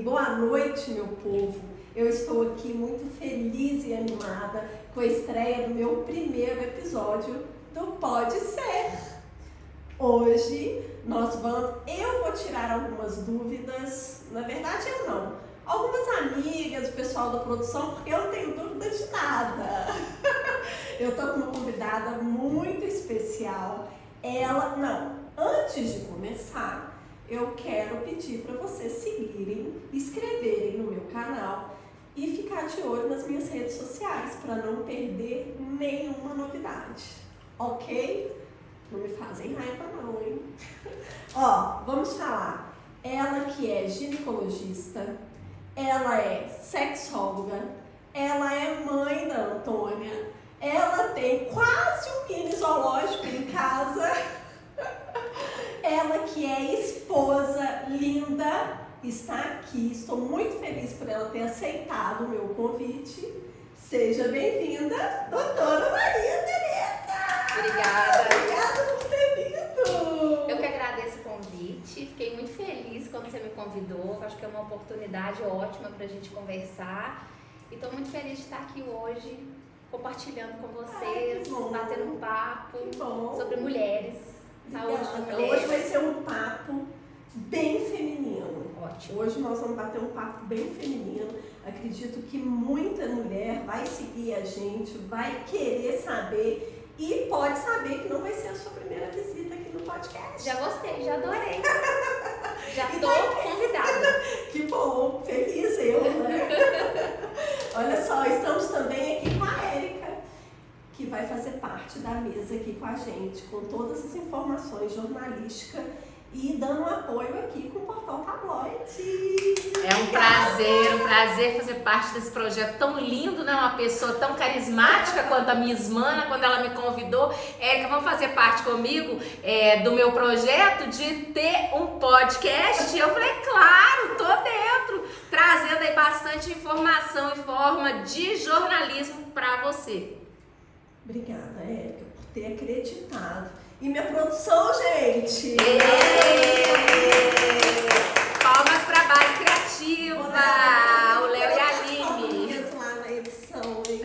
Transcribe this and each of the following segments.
Boa noite, meu povo. Eu estou aqui muito feliz e animada com a estreia do meu primeiro episódio do Pode Ser. Hoje eu vou tirar algumas dúvidas, na verdade eu não, algumas amigas, o pessoal da produção, porque eu não tenho dúvida de nada. Eu tô com uma convidada muito especial. Antes de começar, eu quero pedir para vocês seguirem, inscreverem no meu canal e ficar de olho nas minhas redes sociais para não perder nenhuma novidade, ok? Não me fazem raiva não, hein? Ó, vamos falar. Ela que é ginecologista, ela é sexóloga, ela é mãe da Antônia, ela tem quase um mini zoológico em casa. Ela que é esposa linda, está aqui. Estou muito feliz por ela ter aceitado o meu convite. Seja bem-vinda, doutora Maria Tereza! Obrigada! Obrigada por ter vindo! Eu que agradeço o convite. Fiquei muito feliz quando você me convidou. Acho que é uma oportunidade ótima para a gente conversar. E estou muito feliz de estar aqui hoje, compartilhando com vocês, batendo um papo sobre mulheres. Saúde de mulheres. Hoje vai ser um papo bem feminino. Ótimo. Hoje nós vamos bater um papo bem feminino. Acredito que muita mulher vai seguir a gente, vai querer saber e pode saber que não vai ser a sua primeira visita aqui no podcast. Já gostei, já adorei. Já estou convidada. Que bom, feliz eu, né? Olha só, estamos também aqui com a Érica, que vai fazer parte da mesa aqui com a gente, com todas as informações jornalísticas e dando apoio aqui com o Portal Tabloide. É um prazer fazer parte desse projeto tão lindo, né? Uma pessoa tão carismática quanto a minha Ismana, quando ela me convidou. Érica, vamos fazer parte comigo do meu projeto de ter um podcast? Eu falei, claro, tô dentro, trazendo aí bastante informação em forma de jornalismo para você. Obrigada, Érica, por ter acreditado. E minha produção, gente! Palmas para a base criativa, o Léo e a Aline. Lá na edição, hein?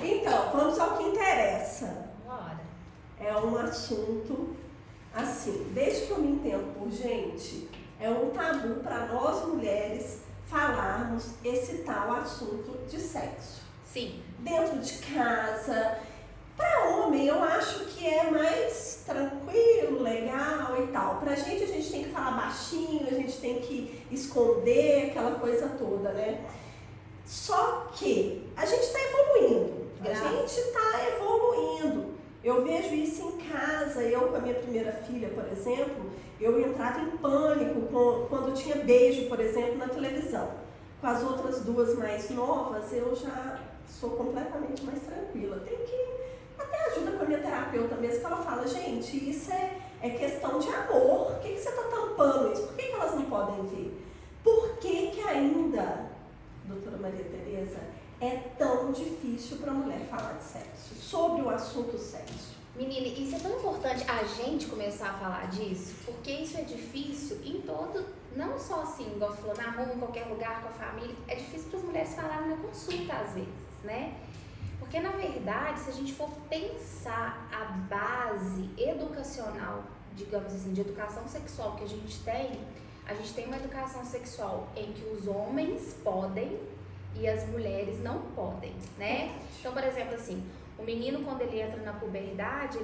Então, vamos ao que interessa. Bora. É um assunto, assim, desde que eu me entendo por gente, é um tabu para nós mulheres falarmos esse tal assunto de sexo. Sim. Dentro de casa. Para homem, eu acho que é mais tranquilo, legal e tal. Pra gente, a gente tem que falar baixinho, a gente tem que esconder aquela coisa toda, né? Só que a gente está evoluindo. Eu vejo isso em casa. Eu, com a minha primeira filha, por exemplo, eu entrava em pânico quando tinha beijo, por exemplo, na televisão. Com as outras duas mais novas, eu já sou completamente mais tranquila. Tem que até ajuda com a minha terapeuta mesmo, que ela fala, gente, isso é questão de amor. Por que você está tampando isso? Por que elas não podem ver? Por que ainda, doutora Maria Tereza, é tão difícil para a mulher falar de sexo, sobre o assunto sexo? Menina, isso é tão importante a gente começar a falar disso, porque isso é difícil em todo, não só assim, igual você falou, na rua, em qualquer lugar, com a família, é difícil para as mulheres falarem na consulta às vezes, né? Porque, na verdade, se a gente for pensar a base educacional, digamos assim, de educação sexual que a gente tem uma educação sexual em que os homens podem e as mulheres não podem, né? Então, por exemplo, assim, o menino, quando ele entra na puberdade,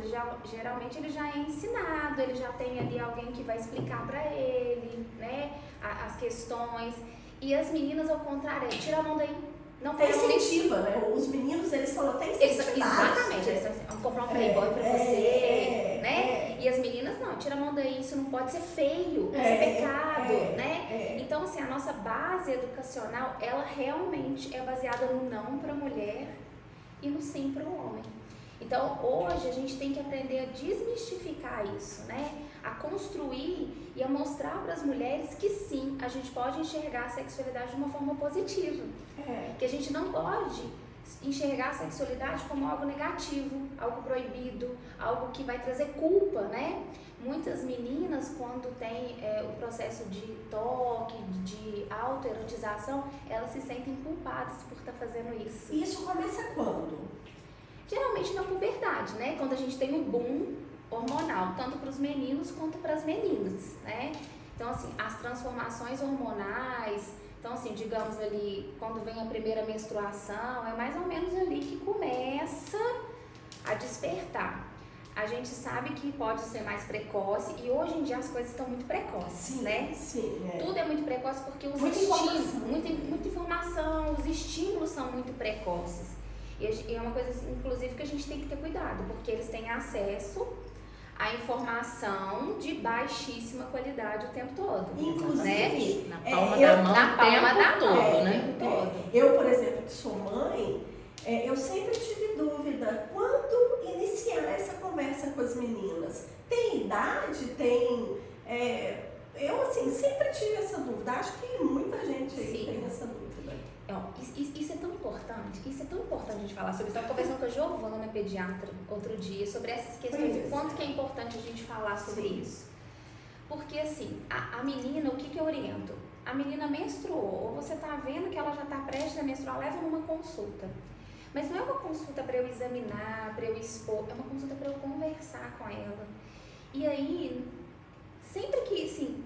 geralmente ele já é ensinado, ele já tem ali alguém que vai explicar pra ele, né, as questões. E as meninas, ao contrário, tira a mão daí. Não tem incentiva, né? Os meninos, eles são até incentivados. Exatamente, eles vão comprar um playboy pra você, né? E as meninas, não, tira a mão daí, isso não pode ser feio, isso é pecado, né? Então, assim, a nossa base educacional, ela realmente é baseada no não pra mulher e no sim para o homem. Então, hoje a gente tem que aprender a desmistificar isso, né? A construir e a mostrar para as mulheres que sim, a gente pode enxergar a sexualidade de uma forma positiva. Que a gente não pode enxergar a sexualidade como algo negativo, algo proibido, algo que vai trazer culpa, né? Muitas meninas, quando tem o processo de toque, de autoerotização, elas se sentem culpadas por estar fazendo isso. E isso começa quando? Geralmente na puberdade, né? Quando a gente tem um boom hormonal, tanto para os meninos quanto para as meninas, né? Então, assim, as transformações hormonais, então, assim, digamos ali, quando vem a primeira menstruação, é mais ou menos ali que começa a despertar. A gente sabe que pode ser mais precoce e hoje em dia as coisas estão muito precoces, Sim, né? Sim, Tudo é muito precoce porque os muita estímulos, informação. muita informação, os estímulos são muito precoces. E é uma coisa, inclusive, que a gente tem que ter cuidado, porque eles têm acesso à informação de baixíssima qualidade o tempo todo. Inclusive, né? Na palma eu- da mão na o palma tempo da todo, mão, né? o tempo todo. Eu, por exemplo, que sou mãe, eu sempre tive dúvida quando iniciar essa conversa com as meninas. Tem idade? Tem... eu, assim, sempre tive essa dúvida. Acho que muita gente aí Sim. tem essa dúvida. Isso é tão importante a gente falar sobre isso. Eu estava conversando com a Giovana, pediatra, outro dia, sobre essas questões e quanto que é importante a gente falar sobre isso. Porque, assim, a menina, o que eu oriento? A menina menstruou, ou você está vendo que ela já está prestes a menstruar, leva numa consulta. Mas não é uma consulta para eu examinar, para eu expor, é uma consulta para eu conversar com ela. E aí, sempre que, assim,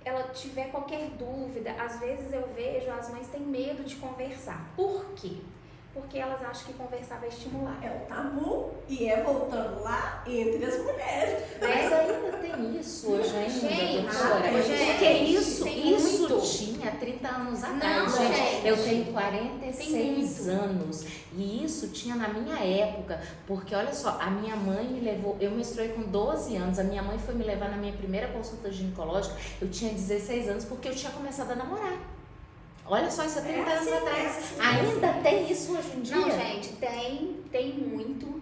ela tiver qualquer dúvida, às vezes eu vejo as mães têm medo de conversar. Por quê? Porque elas acham que conversar vai estimular. É o tabu e voltando lá entre as mulheres. Mas ainda tem isso hoje ainda, Gente, doutora. gente, Porque isso tem muito. tinha 30 anos Não, atrás, gente. gente. Eu tenho Tem 46 muito. anos e isso tinha na minha época, porque olha só, a minha mãe me levou, eu menstruei com 12 anos, a minha mãe foi me levar na minha primeira consulta ginecológica, eu tinha 16 anos porque eu tinha começado a namorar. Olha só, isso há 30 anos atrás. Ainda tem isso hoje em dia? Não, gente, tem muito.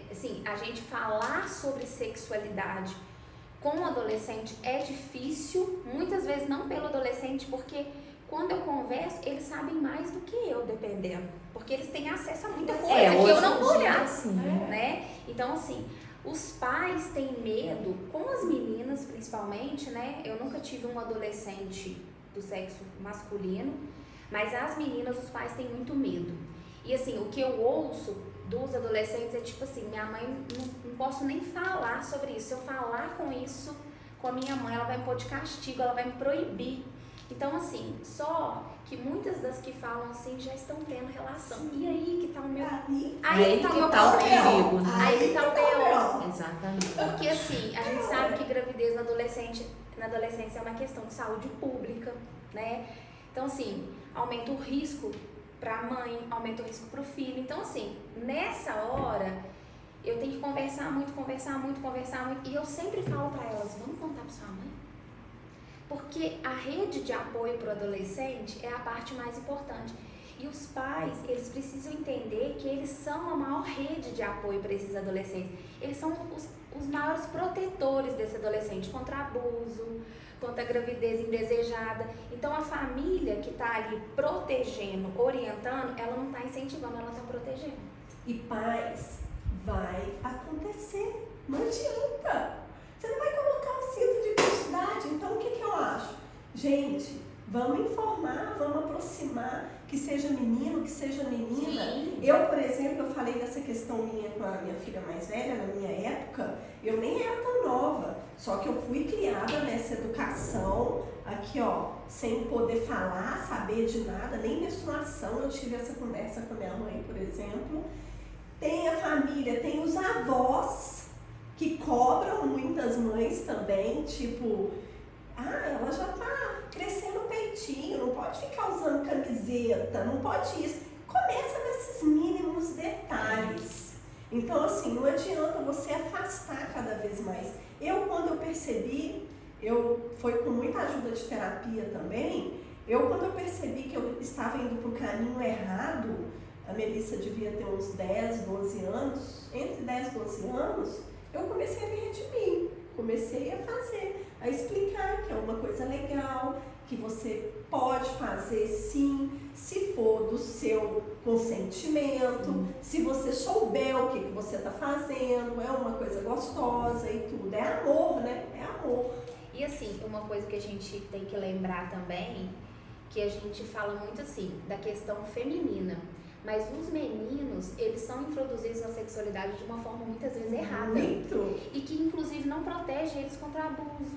Assim, a gente falar sobre sexualidade com o adolescente é difícil, muitas vezes não pelo adolescente, porque quando eu converso, eles sabem mais do que eu, dependendo. Porque eles têm acesso a muita coisa que hoje eu não em vou dia, olhar, assim, né? Então, assim, os pais têm medo, com as meninas principalmente, né? Eu nunca tive um adolescente do sexo masculino, mas as meninas, os pais têm muito medo. E assim, o que eu ouço dos adolescentes é tipo assim, minha mãe, não posso nem falar sobre isso. Se eu falar com isso com a minha mãe, ela vai me pôr de castigo, ela vai me proibir. Então assim, só que muitas das que falam assim já estão tendo relação. E aí que tá o meu... Aí que tá o perigo, né? Aí que tá o B.O. Exatamente. Porque assim, a gente sabe que gravidez na adolescência é uma questão de saúde pública, né? Então assim, aumenta o risco para a mãe, aumenta o risco para o filho. Então assim, nessa hora eu tenho que conversar muito. E eu sempre falo para elas, vamos contar para sua mãe? Porque a rede de apoio para o adolescente é a parte mais importante. E os pais, eles precisam entender que eles são a maior rede de apoio para esses adolescentes. Eles são os maiores protetores desse adolescente contra abuso, contra a gravidez indesejada. Então a família que está ali protegendo, orientando, ela não está incentivando, ela está protegendo. E pais, vai acontecer. Não adianta. Você não vai colocar o cinto de castidade. Então o que eu acho? Gente, vamos informar, vamos aproximar, que seja menino, que seja menina. Sim. Eu, por exemplo, eu falei dessa questão minha com a minha filha mais velha, na minha época, eu nem era tão nova, só que eu fui criada nessa educação, aqui ó, sem poder falar, saber de nada, nem menstruação, eu tive essa conversa com a minha mãe, por exemplo. Tem a família, tem os avós, que cobram muitas mães também, tipo, ela já tá crescendo o peitinho, não pode ficar usando camiseta, não pode isso. Começa nesses mínimos detalhes. Então, assim, não adianta você afastar cada vez mais. Quando eu percebi, foi com muita ajuda de terapia também, quando eu percebi que eu estava indo para o caminho errado, a Melissa devia ter uns 10, 12 anos, entre 10 e 12 anos, eu comecei a me redimir, comecei a fazer, a explicar que é uma coisa legal, que você pode fazer sim, se for do seu consentimento, se você souber o que você está fazendo, é uma coisa gostosa e tudo. É amor, né? É amor. E assim, uma coisa que a gente tem que lembrar também, que a gente fala muito assim, da questão feminina. Mas os meninos, eles são introduzidos na sexualidade de uma forma muitas vezes errada. Muito. E que inclusive não protege eles contra abuso,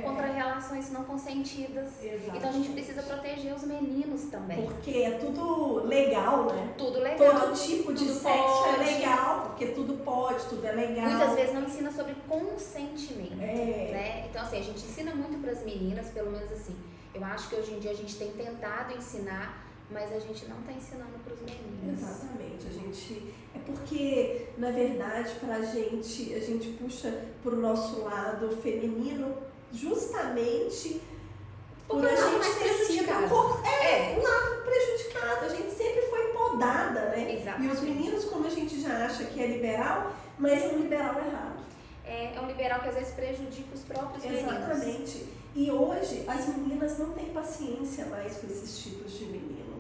contra relações não consentidas. Exatamente. Então a gente precisa proteger os meninos também. Porque é tudo legal, né? Tudo legal. Todo tipo de tudo sexo pode. é legal, porque tudo pode, tudo é legal. Muitas vezes não ensina sobre consentimento, É. né? Então assim, a gente ensina muito para as meninas, pelo menos assim. Eu acho que hoje em dia a gente tem tentado ensinar, mas a gente não está ensinando para os meninos. Exatamente, a gente é porque na verdade a gente puxa para o nosso lado feminino justamente Porque por a o lado gente mais ter sido prejudicado. um lado prejudicado, a gente sempre foi podada, né? Exatamente. E os meninos, como a gente já acha que é liberal, mas é um liberal errado. É um liberal que às vezes prejudica os próprios meninos. Exatamente. E hoje as meninas não têm paciência mais com esses tipos de menino.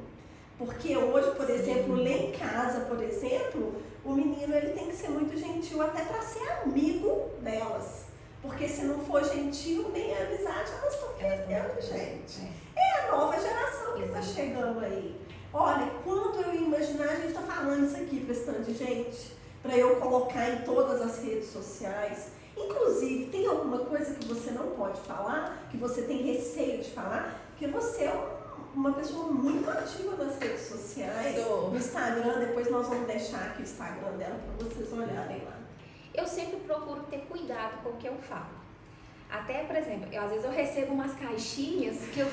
Porque hoje, por exemplo, lá em casa, por exemplo, o menino ele tem que ser muito gentil até para ser amigo delas. Porque se não for gentil, nem a amizade elas estão perdendo, gente. É a nova geração que está chegando aí. Olha, quando eu ia imaginar, a gente está falando isso aqui para esse tanto de gente, para eu colocar em todas as redes sociais. Inclusive, tem alguma coisa que você não pode falar, que você tem receio de falar, porque você é uma pessoa muito ativa nas redes sociais, no Instagram. Depois nós vamos deixar aqui o Instagram dela para vocês olharem lá. Eu sempre procuro ter cuidado com o que eu falo. Até, por exemplo, às vezes eu recebo umas caixinhas que eu...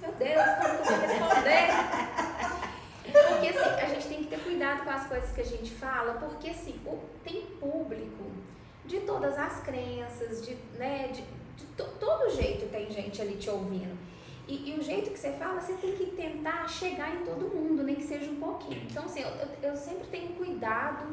Meu Deus, como que eu vou responder? Porque assim, a gente tem que ter cuidado com as coisas que a gente fala, porque assim, tem público de todas as crenças, de todo jeito tem gente ali te ouvindo. E o jeito que você fala, você tem que tentar chegar em todo mundo, nem que seja um pouquinho. Então assim, eu sempre tenho cuidado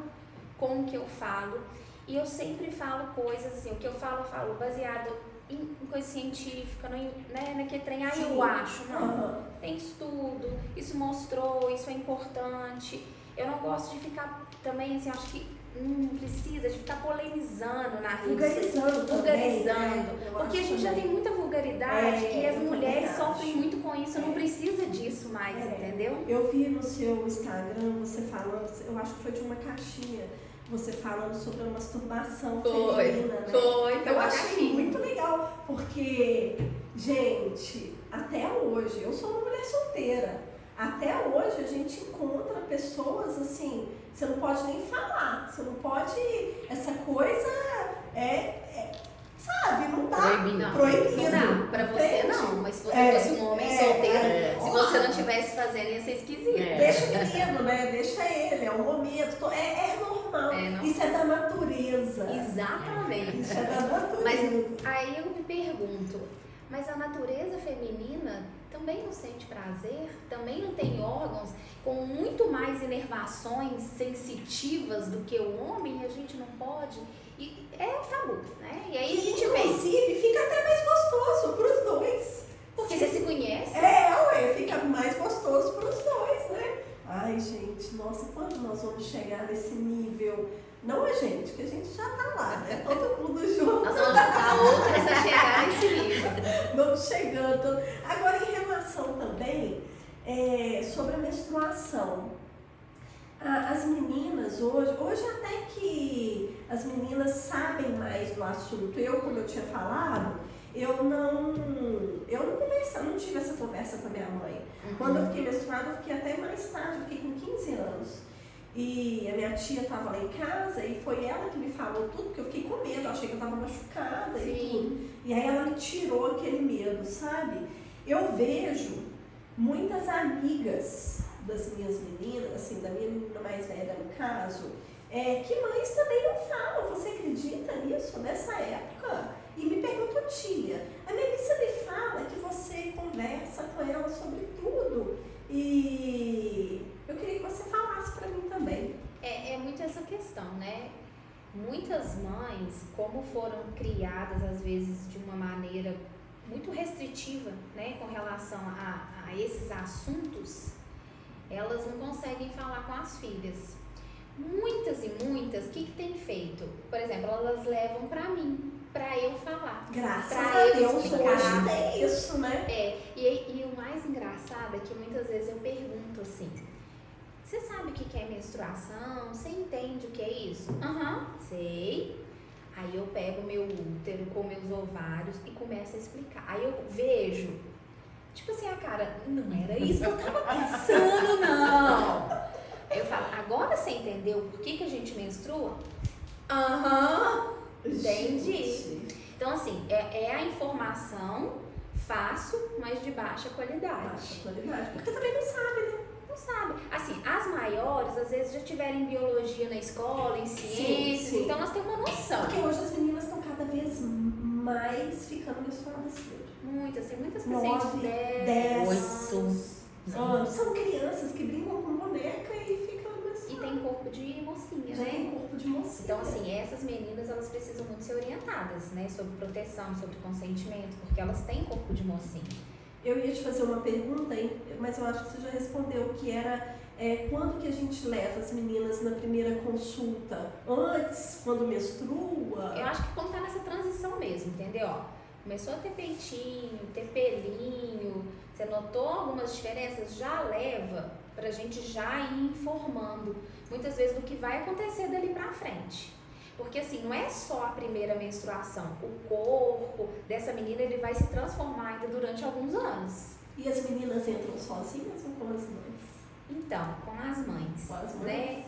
com o que eu falo. E eu sempre falo coisas assim, o que eu falo baseado em coisa científica, naquele trem, eu acho, não. Tem estudo, isso mostrou, isso é importante. Eu não gosto de ficar também, assim, acho que não precisa de ficar polemizando na rede. Vulgarizando. Porque a gente já tem muita vulgaridade e as mulheres sofrem muito com isso, não precisa disso mais, entendeu? Eu vi no seu Instagram você falando, eu acho que foi de uma caixinha, você falando sobre a masturbação feminina, né? Eu achei muito legal, porque, gente, até hoje, eu sou uma mulher solteira, até hoje a gente encontra pessoas assim, você não pode nem falar, você não pode, essa coisa sabe, não dá. Proibido. Não dá, pra você não, mas se você fosse um homem solteiro, se você não estivesse fazendo, ia ser esquisito. Deixa o menino, né? Deixa ele, é um momento, é normal. Isso é da natureza. Exatamente. Isso é da natureza. Mas aí eu me pergunto, mas a natureza feminina também não sente prazer? Também não tem órgãos com muito mais inervações sensitivas do que o homem? A gente não pode? E é tabu, né? E aí a gente vê. Inclusive, fica até mais gostoso pros dois. Porque você se conhece. Fica mais gostoso pros dois, né? Ai, gente, nossa, quando nós vamos chegar nesse nível? Não a gente, que a gente já tá lá, né? Todo mundo junto. Nós vamos juntar outras a chegar nesse nível. Vamos chegando. Agora, em relação também sobre a menstruação. As meninas hoje até que as meninas sabem mais do assunto. Como eu tinha falado, eu não tive essa conversa com a minha mãe. Quando eu fiquei menstruada, eu fiquei até mais tarde, eu fiquei com 15 anos. E a minha tia estava lá em casa e foi ela que me falou tudo, porque eu fiquei com medo, eu achei que eu estava machucada e tudo. E aí ela me tirou aquele medo, sabe? Eu vejo muitas amigas das minhas meninas, assim, da minha menina mais velha no caso, que mães também não falam. Você acredita nisso nessa época? E me perguntam, tia, a Melissa me fala que você conversa com ela sobre tudo. E eu queria que você falasse para mim também. É muito essa questão, né? Muitas mães, como foram criadas às vezes de uma maneira muito restritiva, né, com relação a esses assuntos, elas não conseguem falar com as filhas. Muitas e muitas, o que tem feito? Por exemplo, elas levam pra mim, pra eu falar. Graças pra a eu Deus explicar. hoje tem isso, né? E o mais engraçado é que muitas vezes eu pergunto assim, você sabe o que é menstruação? Você entende o que é isso? Aham, sei. Aí eu pego meu útero com meus ovários e começo a explicar. Aí eu vejo, tipo assim, a cara, não era isso que eu tava pensando, não. Aí eu falo, agora você entendeu por que a gente menstrua? Aham, entendi. Gente, Então, assim, é a informação fácil, mas de baixa qualidade. baixa qualidade. Porque também não sabe, né? Não sabe. Assim, as maiores, às vezes, já tiveram biologia na escola, em ciências, sim. então elas têm uma noção. Porque hoje as meninas estão cada vez mais ficando menstruadas cedo. Muitas, tem muitas 9, pacientes 10 anos. anos. São crianças que brincam com boneca e ficam E tem corpo de mocinha, já né? em corpo de mocinha. Então, assim, essas meninas, elas precisam muito ser orientadas, né? Sobre proteção, sobre consentimento, porque elas têm corpo de mocinha. Eu ia te fazer uma pergunta, hein, mas eu acho que você já respondeu, que era quando que a gente leva as meninas na primeira consulta? Antes, quando menstrua? Eu acho que quando tá nessa transição mesmo, entendeu? Ó, começou a ter peitinho, ter pelinho, você notou algumas diferenças? Já leva pra gente já ir informando, muitas vezes, do que vai acontecer dali pra frente. Porque assim, não é só a primeira menstruação, o corpo dessa menina ele vai se transformar ainda durante alguns anos. E as meninas entram sozinhas ou com as mães? Então, com as mães, Com as mães.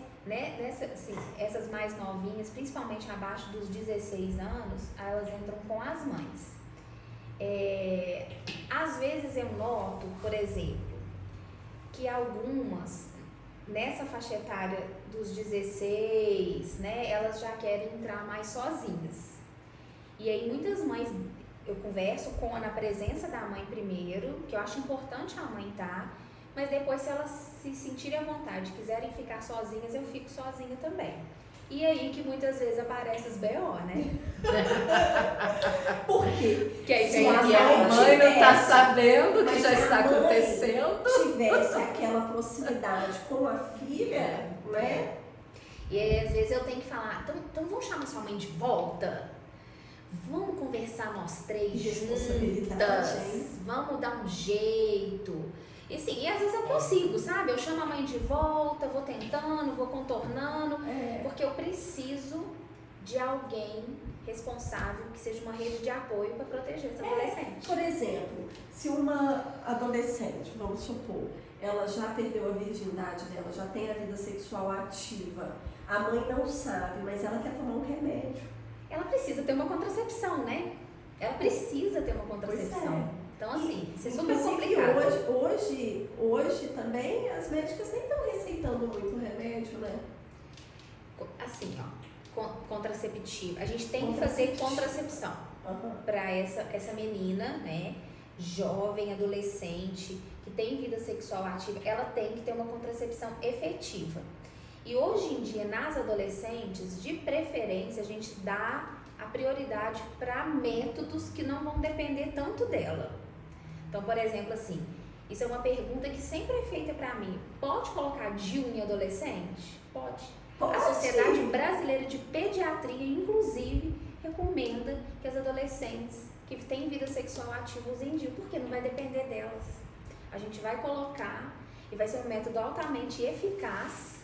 Assim, essas mais novinhas, principalmente abaixo dos 16 anos, elas entram com as mães. Às vezes eu noto, por exemplo, que algumas, nessa faixa etária dos 16, né, elas já querem entrar mais sozinhas. E aí muitas mães, eu converso na presença da mãe primeiro, que eu acho importante a mãe estar, mas depois se elas se sentirem à vontade, quiserem ficar sozinhas, eu fico sozinha também. E aí que muitas vezes aparece os BO, né? Por quê? Que aí Se vem a E a mãe não tá sabendo o que Mas já se está a mãe acontecendo. tivesse aquela proximidade com a filha, né? E aí, às vezes eu tenho que falar, então vamos chamar sua mãe de volta? Vamos conversar nós três Responsabilidade, juntas? hein? Vamos dar um jeito? E assim, e às vezes eu consigo, sabe? Eu chamo a mãe de volta, vou tentando, vou contornando, porque eu preciso de alguém responsável que seja uma rede de apoio para proteger essa adolescente. Por exemplo, se uma adolescente, vamos supor, ela já perdeu a virgindade dela, já tem a vida sexual ativa, a mãe não sabe, mas ela quer tomar um remédio. Ela precisa ter uma contracepção, né? Ela precisa ter uma contracepção. Pois é. Então, assim, isso é super Inclusive, complicado. hoje também as médicas nem estão receitando muito remédio, né? Assim, ó, contraceptivo. A gente tem que fazer contracepção para essa menina, né, jovem, adolescente, que tem vida sexual ativa, ela tem que ter uma contracepção efetiva. E hoje em dia, nas adolescentes, de preferência, a gente dá a prioridade para métodos que não vão depender tanto dela. Então, por exemplo, assim, isso é uma pergunta que sempre é feita para mim. Pode colocar DIU em adolescente? Pode. A Sociedade Brasileira de Pediatria, inclusive, recomenda que as adolescentes que têm vida sexual ativa usem DIU, porque não vai depender delas. A gente vai colocar e vai ser um método altamente eficaz,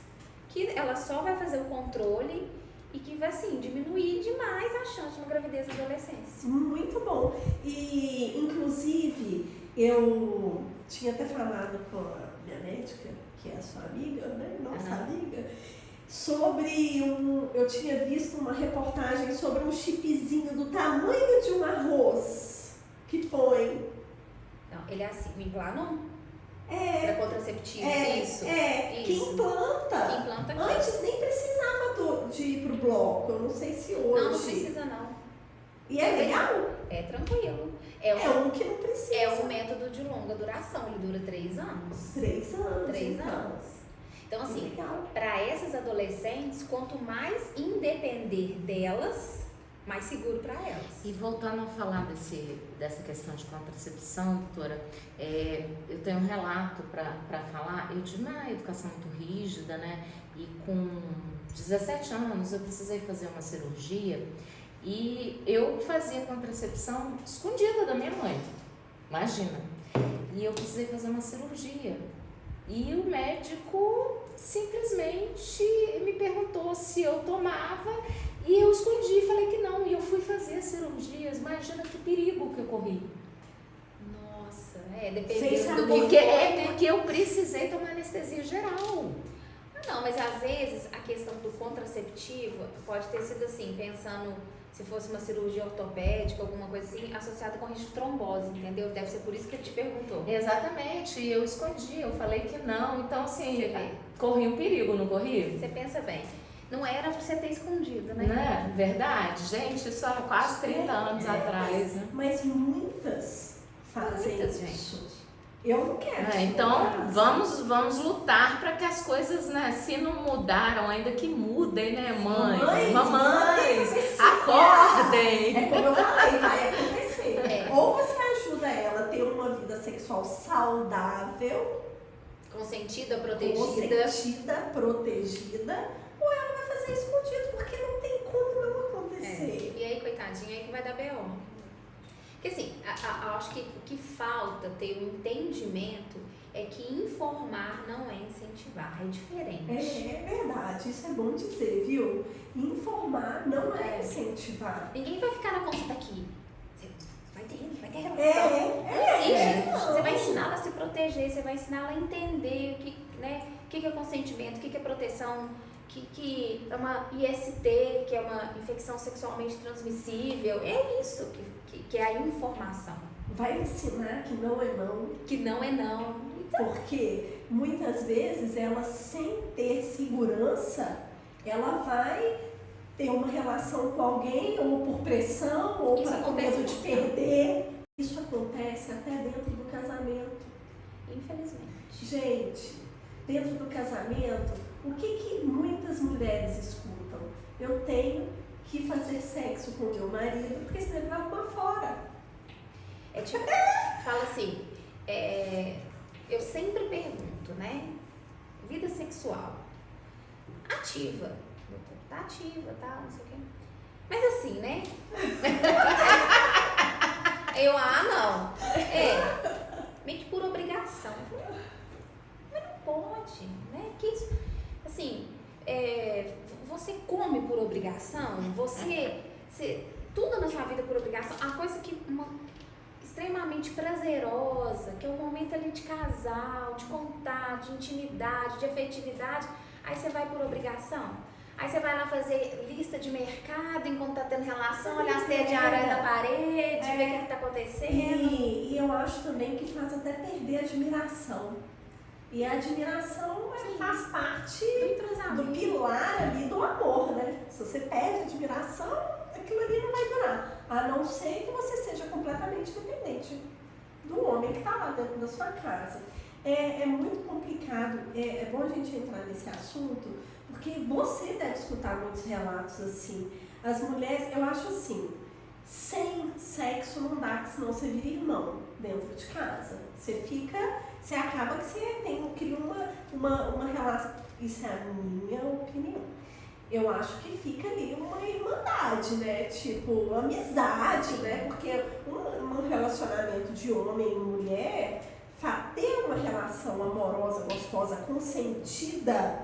que ela só vai fazer o controle e que vai, assim, diminuir demais a chance de uma gravidez na adolescência. Muito bom. E, inclusive, eu tinha até falado com a minha médica, que é a sua amiga, né? Nossa amiga, sobre eu tinha visto uma reportagem sobre um chipzinho do tamanho de um arroz que põe. Não, ele é assim, o Implanon? É, Para contraceptivo, isso. que implanta. Que implanta aqui. Antes nem precisava de ir pro bloco, eu não sei se hoje. Não precisa não. E é legal? É tranquilo. É um que não precisa. É um método de longa duração, ele dura 3 anos. 3 anos. 3 então. anos. Então, assim, Legal. para essas adolescentes, quanto mais independer delas, mais seguro para elas. E voltando a falar dessa questão de contracepção, doutora, eu tenho um relato para falar. Eu tive uma educação muito rígida, né? E com 17 anos eu precisei fazer uma cirurgia e eu fazia contracepção escondida da minha mãe, imagina. E eu precisei fazer uma cirurgia. E o médico simplesmente me perguntou se eu tomava e eu escondi, falei que não. E eu fui fazer as cirurgias, imagina que perigo que eu corri. Nossa, Sem dependendo saber. do que Porque, for, porque eu precisei tomar anestesia geral. Não, mas às vezes a questão do contraceptivo pode ter sido assim, pensando se fosse uma cirurgia ortopédica, alguma coisa assim, associada com risco de trombose, entendeu? Deve ser por isso que ele te perguntou. Exatamente, eu escondi, eu falei que não. Então, assim, Você vê. corri um perigo, não corri? Você pensa bem. Não era pra você ter escondido, né? Não é? Verdade. Gente, isso há quase 30 anos atrás, né? Mas muitas fazem Muitas, isso. Eu não quero. Então, vamos lutar para que as coisas, né, se não mudaram, ainda que mudem, né, mãe? Mamães, acordem! É como eu falei, vai acontecer. É. Ou você ajuda ela a ter uma vida sexual saudável, Consentida, protegida. consentida, protegida, ou ela vai fazer escondido, porque não tem como não acontecer. E aí, coitadinha, aí que vai dar B.O. Porque assim, eu acho que o que falta ter um entendimento é que informar não é incentivar, é diferente. É verdade, isso é bom dizer, viu? Informar não é incentivar. Ninguém vai ficar na consulta aqui. Você vai ter relação. É, Existe. não. Você vai ensinar ela a se proteger, você vai ensinar ela a entender o que, né, o que é consentimento, o que é proteção, que é uma IST, que é uma infecção sexualmente transmissível. É isso que é a informação. Vai ensinar que não é não. Que não é não. Então, Porque muitas vezes ela, sem ter segurança, ela vai ter uma relação com alguém, ou por pressão, ou Isso com medo de acontece perder. Isso acontece até dentro do casamento. infelizmente. Gente, dentro do casamento, o que muitas mulheres escutam? Eu tenho que fazer sexo com o meu marido, porque senão ele vai arrumar fora. É tipo, fala assim, eu sempre pergunto, né? Vida sexual. Ativa. Tá ativa, tá, não sei o quê. Mas assim, né? Não. Meio que por obrigação. Mas não pode, né? Que isso, assim, você come por obrigação, você tudo na sua vida por obrigação, a coisa que extremamente prazerosa, que é um momento ali de casal, de contato, de intimidade, de afetividade, aí você vai por obrigação. Aí você vai lá fazer lista de mercado enquanto tá tendo relação, olhar as teias de aranha na parede, ver o que tá acontecendo. E eu acho também que faz até perder a admiração. E a admiração faz parte Do entrosamento. do pilar ali do amor, né? Se você perde a admiração, aquilo ali não vai durar. A não ser que você seja completamente dependente do homem que está lá dentro da sua casa. É muito complicado, é bom a gente entrar nesse assunto, porque você deve escutar muitos relatos assim. As mulheres, eu acho assim, sem sexo não dá, senão você vira irmão dentro de casa. Você acaba que você cria uma relação. Isso é a minha opinião. Eu acho que fica ali uma irmandade, né? Tipo, amizade, né? Porque um relacionamento de homem e mulher, ter uma relação amorosa, gostosa, consentida,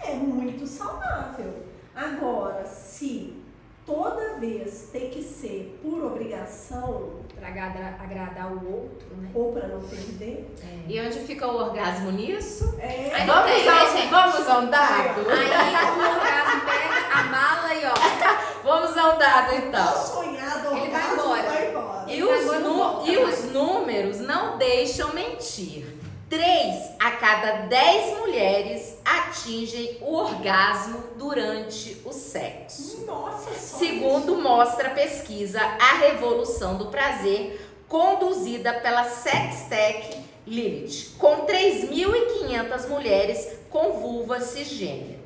é muito saudável. Agora, se toda vez tem que ser por obrigação, Pra agradar o outro, né? ou para não perder, E onde fica o orgasmo nisso? Aí não tem, né, gente? Vamos a um dado? Aí o orgasmo pega a mala e ó, Vamos a um dado o então. sonhado Ele vai orgasmo embora. vai embora. E Agora não volta mais. os números não deixam mentir. 3 a cada 10 mulheres atingem o orgasmo durante o sexo. Nossa, só Segundo mostra a pesquisa A Revolução do Prazer, conduzida pela Sextech Lilith, com 3.500 mulheres com vulva cisgênera.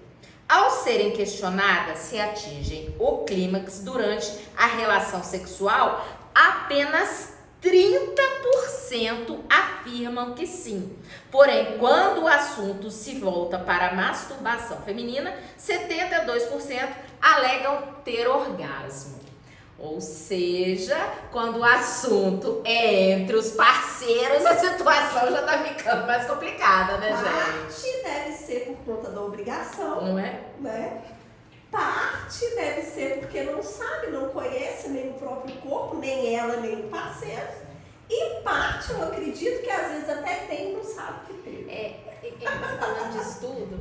Ao serem questionadas se atingem o clímax durante a relação sexual, apenas 30% afirmam que sim. Porém, quando o assunto se volta para a masturbação feminina, 72% alegam ter orgasmo. Ou seja, quando o assunto é entre os parceiros, a situação já tá ficando mais complicada, né, gente? Parte deve ser por conta da obrigação, Não é? né? Parte deve ser porque não sabe, não conhece nem o próprio corpo, nem ela, nem o parceiro. E parte, eu acredito que às vezes até tem e não sabe que tem. Falando de estudo,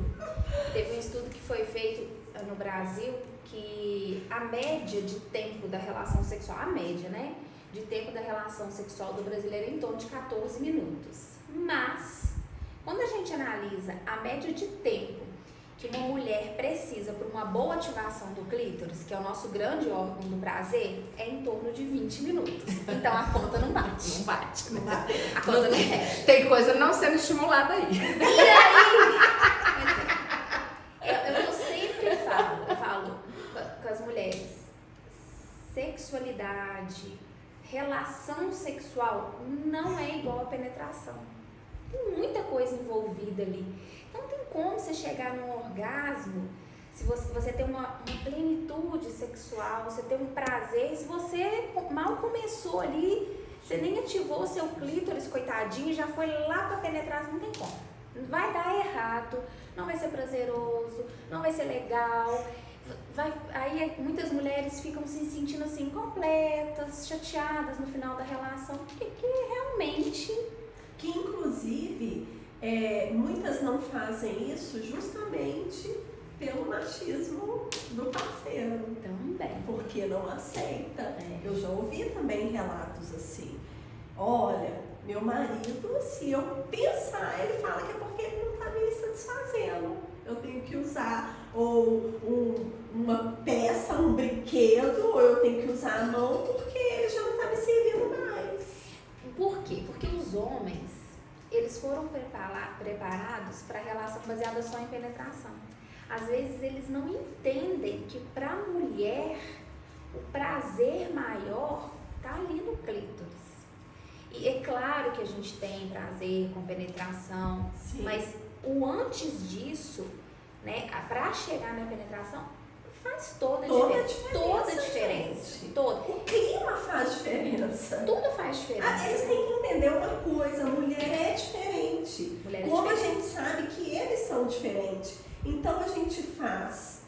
teve um estudo que foi feito no Brasil que a média de tempo da relação sexual, a média, né? De tempo da relação sexual do brasileiro é em torno de 14 minutos. Mas, quando a gente analisa a média de tempo que uma mulher precisa para uma boa ativação do clítoris, que é o nosso grande órgão do prazer, é em torno de 20 minutos. Então a conta não bate. Não bate, né? A conta não é. Tem coisa não sendo estimulada aí. E aí? Eu sempre falo com as mulheres, sexualidade, relação sexual não é igual a penetração. Tem muita coisa envolvida ali. Então não tem como você chegar num orgasmo se você tem uma plenitude sexual, você tem um prazer, se você mal começou ali, você nem ativou o seu clítoris, coitadinho, já foi lá pra penetração, não tem como. Vai dar errado, não vai ser prazeroso, não vai ser legal. Aí muitas mulheres ficam se sentindo assim, incompletas, chateadas no final da relação, porque realmente... Que inclusive muitas não fazem isso justamente pelo machismo do parceiro. Também. Porque não aceita. Eu já ouvi também relatos assim. Olha, meu marido, se eu pensar, ele fala que é porque ele não está me satisfazendo. Eu tenho que usar uma peça, um brinquedo, ou eu tenho que usar a mão porque ele já não está me servindo mais. Por quê? Porque os homens, eles foram preparados para relação baseada só em penetração. Às vezes eles não entendem que para a mulher o prazer maior está ali no clítoris. E é claro que a gente tem prazer com penetração, Sim. mas o antes disso, né, para chegar na penetração, faz toda a diferença. Toda. O clima faz diferença. Tudo faz diferença. Eles têm que entender uma coisa, a mulher é diferente. Mulher é Como diferente. a gente sabe que eles são diferentes. Então a gente faz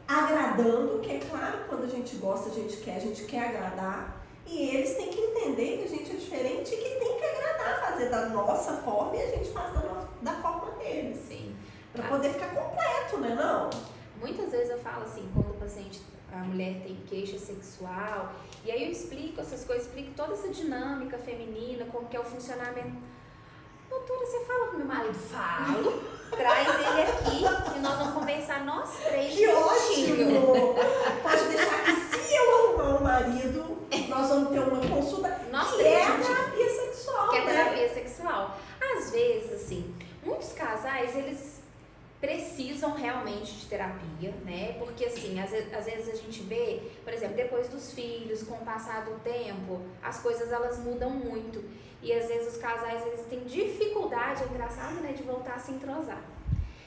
agradando, que é claro, quando a gente gosta, a gente quer agradar. E eles têm que entender que a gente é diferente e que tem que agradar, fazer da nossa forma e a gente faz da forma deles. Sim. Pra poder ficar completo, né não? Muitas vezes eu falo assim, quando o paciente, a mulher tem queixa sexual, e aí eu explico essas coisas, explico toda essa dinâmica feminina, como que é o funcionamento. Doutora, você fala com meu marido? Falo. Traz ele aqui e nós vamos conversar nós três. Que ótimo! Pode deixar que se eu arrumar um marido, nós vamos ter uma consulta Nós que três, é a gente. terapia sexual, Que é né? terapia sexual. Às vezes, assim, muitos casais, eles precisam realmente de terapia, né? Porque, assim, às vezes a gente vê, por exemplo, depois dos filhos, com o passar do tempo, as coisas, elas mudam muito. E, às vezes, os casais, eles têm dificuldade, é engraçado, né? De voltar a se entrosar.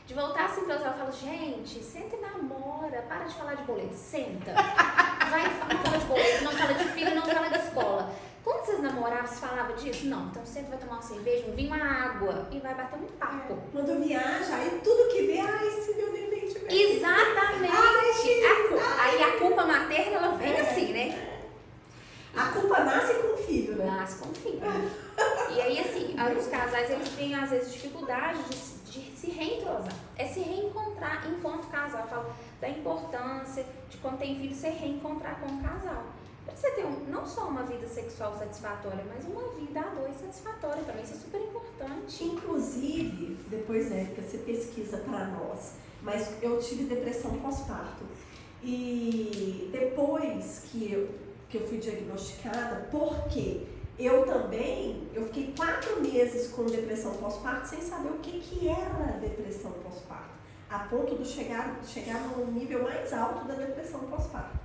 De voltar a se entrosar, eu falo, gente, senta e namora, para de falar de boleto, senta. Não fala de boleto, não fala de filho, não fala de escola. Quando vocês namoravam, vocês falavam disso? Não, então senta, vai tomar uma cerveja, um vinho, uma água e vai bater um papo. Quando viaja, aí tudo que vê, se meu neném tiver. Exatamente. Aí a culpa materna, ela vem assim, né? A culpa nasce com o filho, né? Nasce com o filho. E aí, assim, os casais, eles têm, às vezes, dificuldade de se reentrosar. É se reencontrar enquanto casal. Eu falo da importância de quando tem filho, você reencontrar com o casal. Pra você ter não só uma vida sexual satisfatória, mas uma vida a dois satisfatória também. Isso é super importante. Inclusive, depois Érica, você pesquisa para nós, mas eu tive depressão pós-parto. E depois que eu fui diagnosticada, porque eu fiquei 4 meses com depressão pós-parto sem saber o que era depressão pós-parto. a ponto de chegar no nível mais alto da depressão pós-parto.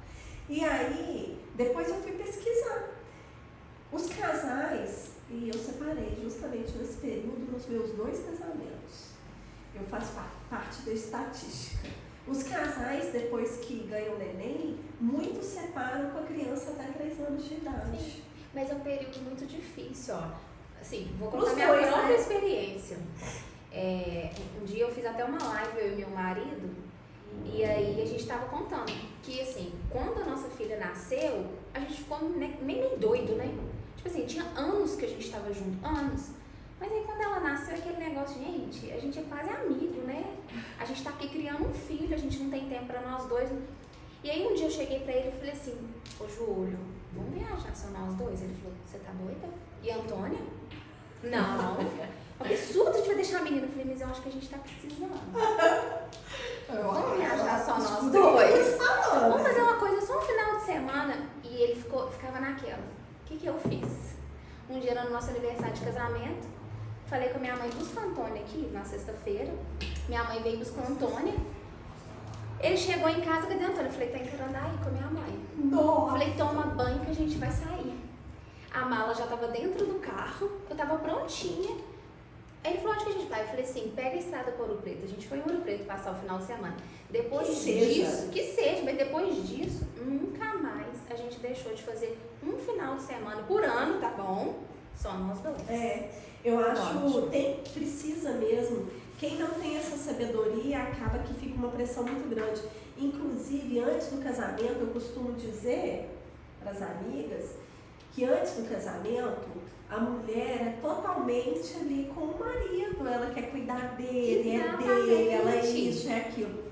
E aí, depois eu fui pesquisar. Os casais, e eu separei justamente nesse período nos meus 2 casamentos. Eu faço parte da estatística. Os casais, depois que ganham neném, muitos separam com a criança até 3 anos de idade. Sim, mas é um período muito difícil, ó. Assim, vou Pros contar minha dois, própria né? experiência. Um dia eu fiz até uma live, eu e meu marido, e aí a gente tava contando que, assim, quando a nossa filha nasceu, a gente ficou meio doido, né? Tipo assim, tinha anos que a gente tava junto, anos. Mas aí quando ela nasceu, aquele negócio, gente, a gente é quase amigo, né? A gente tá aqui criando um filho, a gente não tem tempo pra nós dois. E aí um dia eu cheguei pra ele e falei assim, ô Júlio, vamos viajar só nós dois? Ele falou, você tá doida? E a Antônia? Não. Absurdo, a gente vai deixar a menina. Eu falei, mas eu acho que a gente tá precisando. Vamos viajar só nós dois? Vamos fazer uma coisa só um final de semana. E ele ficava naquela. O que eu fiz? Um dia no nosso aniversário de casamento, falei com a minha mãe, busca o Antônio aqui na sexta-feira. Minha mãe veio buscar o Antônio. Ele chegou em casa, cadê o Antônio? Eu falei, tá em Carandaí com a minha mãe. Nossa. Falei, toma banho que a gente vai sair. A mala já tava dentro do carro, eu tava prontinha. Aí ele falou, onde que a gente vai? Eu falei assim, pega a estrada para Ouro Preto. A gente foi em Ouro Preto passar o final de semana. Depois disso, que seja, mas depois disso, nunca mais a gente deixou de fazer um final de semana por ano, tá bom? Só nós dois. Eu acho, precisa mesmo. Quem não tem essa sabedoria acaba que fica uma pressão muito grande. Inclusive, antes do casamento, eu costumo dizer para as amigas que antes do casamento, a mulher é totalmente ali com o marido, ela quer cuidar dele, Exatamente. é dele, ela é isso, é aquilo.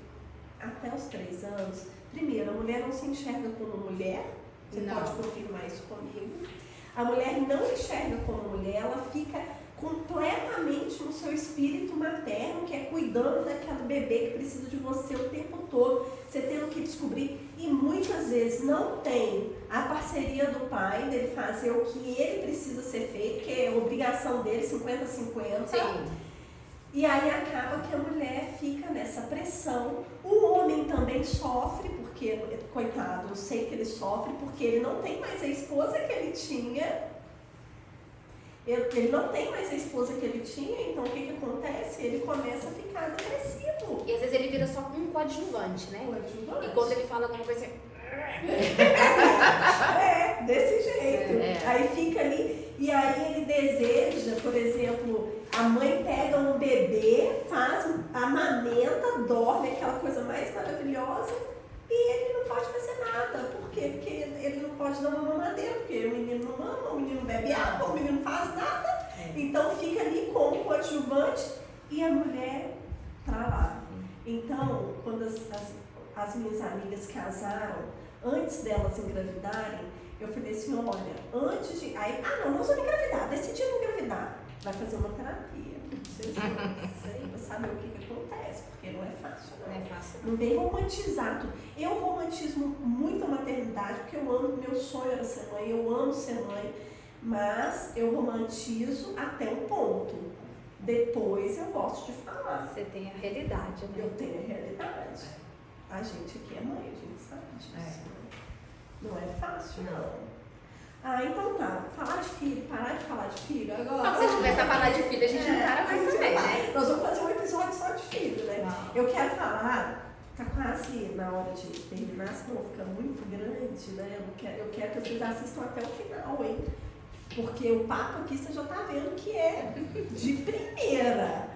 Até os 3 anos, primeiro, a mulher não se enxerga como mulher, você Não. pode confirmar isso comigo. A mulher não enxerga como mulher, ela fica completamente no seu espírito materno, que é cuidando daquele bebê que precisa de você o tempo todo, você tendo que descobrir, e muitas vezes não tem a parceria do pai, dele fazer o que ele precisa ser feito, que é obrigação dele, 50-50. Sim. E aí acaba que a mulher fica nessa pressão. O homem também sofre, porque, coitado, eu sei que ele sofre, porque ele não tem mais a esposa que ele tinha. Ele não tem mais a esposa que ele tinha, então o que acontece? Ele começa a ficar depressivo. E às vezes ele vira só um coadjuvante, né? Coadjuvante. E quando ele fala alguma coisa assim, Desse jeito. Aí fica ali, e aí ele deseja, por exemplo, a mãe pega um bebê, amamenta, dorme, aquela coisa mais maravilhosa, e ele não pode fazer nada. Por quê? Porque ele não pode dar uma mamadeira, porque o menino não mama, o menino bebe água, o menino não faz nada. Então fica ali como coadjuvante e a mulher tá lá. Então, quando as minhas amigas casaram, antes delas engravidarem, eu falei assim, olha, antes de... Aí, nós vamos engravidar, decidiram engravidar. Vai fazer uma terapia. Vocês vão saber o que acontece, porque não é fácil, não. não é fácil. Não vem romantizar tudo. Eu romantismo muito a maternidade, porque eu amo, meu sonho era ser mãe, eu amo ser mãe, mas eu romantizo até um ponto. Depois eu gosto de falar. Você tem a realidade, né? Eu tenho a realidade. A gente aqui é mãe, a gente sabe disso. Não é fácil, não. Então tá, falar de filho, parar de falar de filho agora. Se a gente começar a falar de filho, a gente não para mais também, né? Nós vamos fazer um episódio só de filho, né? Uau. Eu quero falar, tá quase na hora de terminar, senão fica muito grande, né? Eu quero que vocês assistam até o final, hein? Porque o papo aqui você já tá vendo que é de primeira.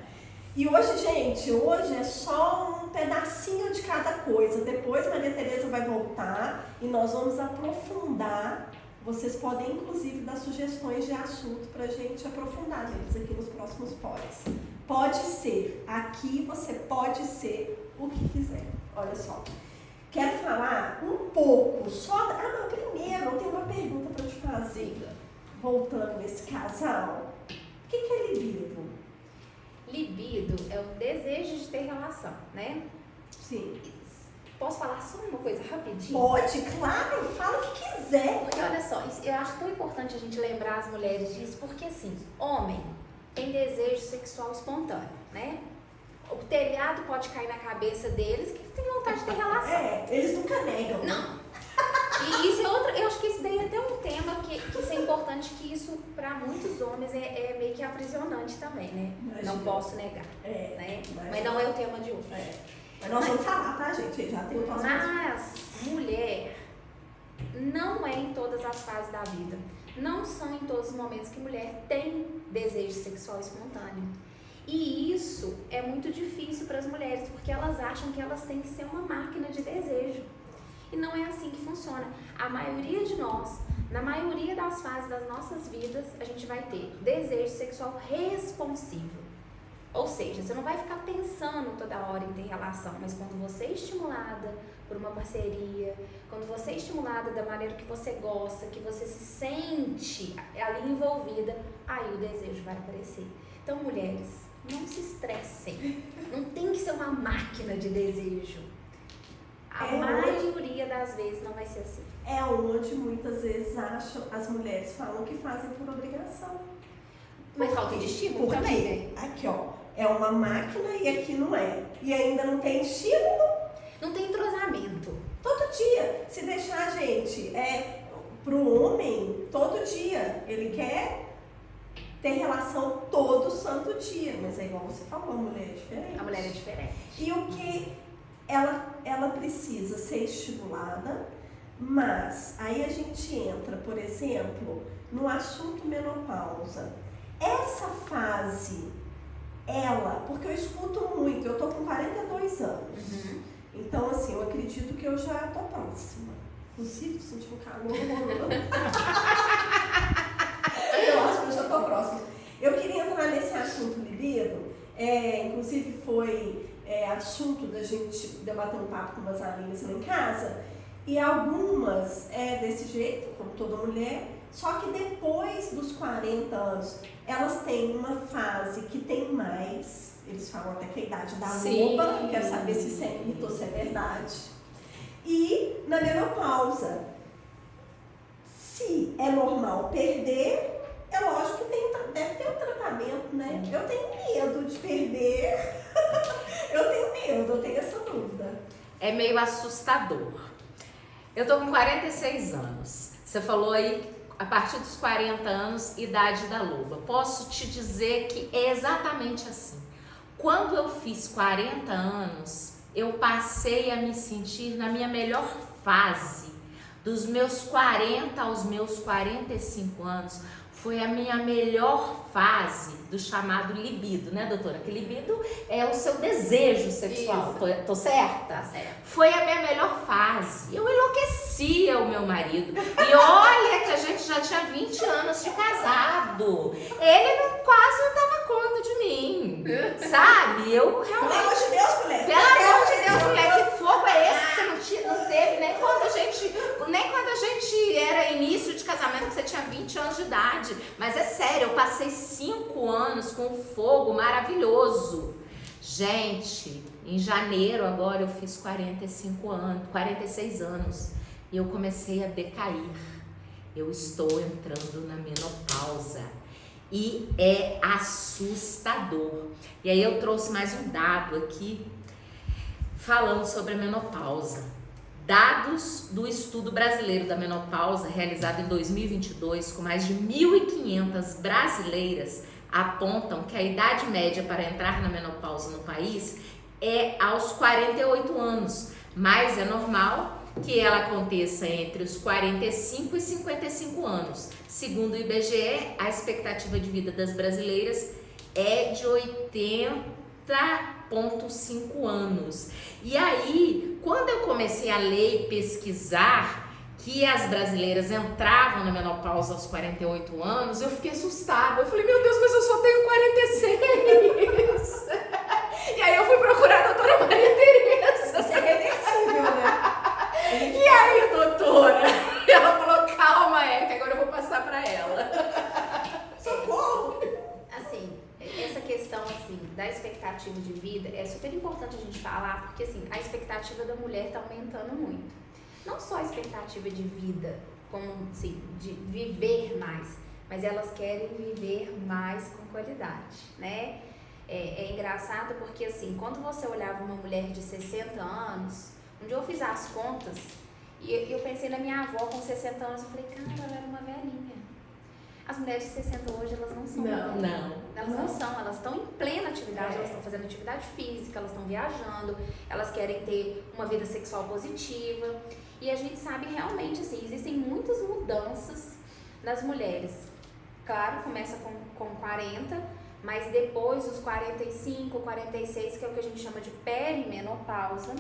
E hoje, gente, é só um pedacinho de cada coisa. Depois Maria Tereza vai voltar e nós vamos aprofundar. Vocês podem, inclusive, dar sugestões de assunto pra gente aprofundar neles aqui nos próximos pods. Pode ser. Aqui você pode ser o que quiser. Olha só. Quero falar um pouco só... mas primeiro eu tenho uma pergunta pra te fazer. Voltando nesse casal. O que é libido? Libido é o desejo de ter relação, né? Sim. Posso falar só uma coisa rapidinho? Pode, claro, fala o que quiser. Porque olha só, eu acho tão importante a gente lembrar as mulheres disso, porque assim, homem tem desejo sexual espontâneo, né? O telhado pode cair na cabeça deles, que eles têm vontade de ter relação. Eles nunca negam. Não. E isso é outra, eu acho que isso daí é até um tema que isso é importante, que isso para muitos homens é meio que aprisionante também, né? Imagina. Não posso negar, né? Mas não é o tema de hoje. Mas nós vamos falar, tá, gente? Já tem o próximo. Mas mulher não é em todas as fases da vida. Não são em todos os momentos que mulher tem desejo sexual espontâneo. E isso é muito difícil para as mulheres, porque elas acham que elas têm que ser uma máquina de desejo. E não é assim que funciona. A maioria de nós, na maioria das fases das nossas vidas, a gente vai ter desejo sexual responsivo. Ou seja, você não vai ficar pensando toda hora em ter relação, mas quando você é estimulada por uma parceria, quando você é estimulada da maneira que você gosta, que você se sente ali envolvida, aí o desejo vai aparecer. Então, mulheres, não se estressem. Não tem que ser uma máquina de desejo. A maioria das vezes não vai ser assim. É onde muitas vezes as mulheres falam que fazem por obrigação. Mas falta de estímulo Porque também, né? aqui, ó, é uma máquina e aqui não é. E ainda não tem estímulo. Não tem entrosamento. Todo dia. Se deixar, gente, pro homem, todo dia. Ele quer ter relação todo santo dia. Mas é igual você falou, a mulher é diferente. A mulher é diferente. E o que ela precisa ser estimulada, mas aí a gente entra, por exemplo, no assunto menopausa. Essa fase, porque eu escuto muito, eu tô com 42 anos. Então, assim, eu acredito que eu já tô próxima. Inclusive, senti um calor. Eu acho que eu já tô próxima. Eu queria entrar nesse assunto libido, inclusive foi assunto da gente debater um papo com umas amigas lá em casa, e algumas desse jeito, como toda mulher, só que depois dos 40 anos, elas têm uma fase que tem mais, eles falam até que é a idade da loba, não quero saber se isso é mito ou se é verdade, e na menopausa, se é normal perder, é lógico que deve ter um tratamento, né? Eu tenho medo de perder. Eu tenho essa dúvida. É meio assustador. Eu tô com 46 anos. Você falou aí, a partir dos 40 anos, idade da loba. Posso te dizer que é exatamente assim. Quando eu fiz 40 anos, eu passei a me sentir na minha melhor fase. Dos meus 40 aos meus 45 anos, foi a minha melhor fase do chamado libido, né, doutora? Que libido é o seu desejo sexual, tô certa? Tá certo. Foi a minha melhor fase. Eu enlouquecia o meu marido. E olha que a gente já tinha 20 anos de casado. Ele quase não dava conta de mim, sabe? Eu realmente... Pelo amor de Deus, mulher! Pelo amor de Deus, mulher, que fogo é esse que você não teve nem quando a gente era início de casamento, que você tinha 20 anos de idade. Mas é sério, eu passei 5 anos com um fogo maravilhoso. Gente, em janeiro agora eu fiz 46 anos e eu comecei a decair. Eu estou entrando na menopausa e é assustador. E aí eu trouxe mais um dado aqui falando sobre a menopausa. Dados do Estudo Brasileiro da Menopausa, realizado em 2022, com mais de 1.500 brasileiras, apontam que a idade média para entrar na menopausa no país é aos 48 anos, mas é normal que ela aconteça entre os 45 e 55 anos. Segundo o IBGE, a expectativa de vida das brasileiras é de 80,5 anos. E aí, quando eu comecei a ler e pesquisar que as brasileiras entravam na menopausa aos 48 anos, eu fiquei assustada. Eu falei, meu Deus, mas eu só tenho 46. E aí eu fui procurar a doutora Maria Tereza. Isso é reversível, né? E aí, doutora? Ela falou, calma, Érica, agora eu vou passar pra ela. Socorro! Assim, essa questão assim, da expectativa de vida é super importante a gente falar, porque assim, a expectativa da mulher está aumentando muito. Não só a expectativa de vida, como assim, de viver mais, mas elas querem viver mais com qualidade, né? É engraçado porque, assim, quando você olhava uma mulher de 60 anos, um dia eu fiz as contas e eu pensei na minha avó com 60 anos, eu falei, cara, ela era uma velhinha. As mulheres de 60 hoje, elas não são velhas. Elas não são, elas estão em plena atividade, elas estão fazendo atividade física, elas estão viajando, elas querem ter uma vida sexual positiva. E a gente sabe realmente, assim, existem muitas mudanças nas mulheres. Claro, começa com 40, mas depois dos 45, 46, que é o que a gente chama de perimenopausa,